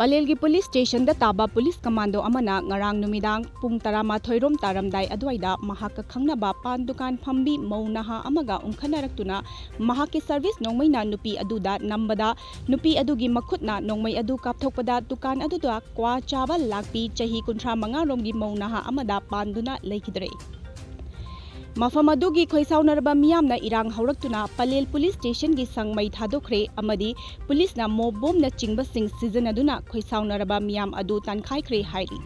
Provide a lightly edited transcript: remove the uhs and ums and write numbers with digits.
Pallel की police station दा ताबा police commando अमना ngarang numidang pung 13 rom taramdai adwaida mahak khangnaba pan dukan phambi Mou Naha amaga umkhanarakuna mahak ki service Nongmeina nupi aduda nambada nupi adugi makhutna nongmei adu kapthokpada dukan aduda kwa chaba lakpi chahi 35 rom gi Mou Naha amada panduna Leikhidre Mafam adugi khoisaunarba miyamna irang haurakuna Pallel police station gi sangmai thadokre amadi police na mob bomb na chingba sing season aduna khoisaunarba miyam adu tankhaikhre hairi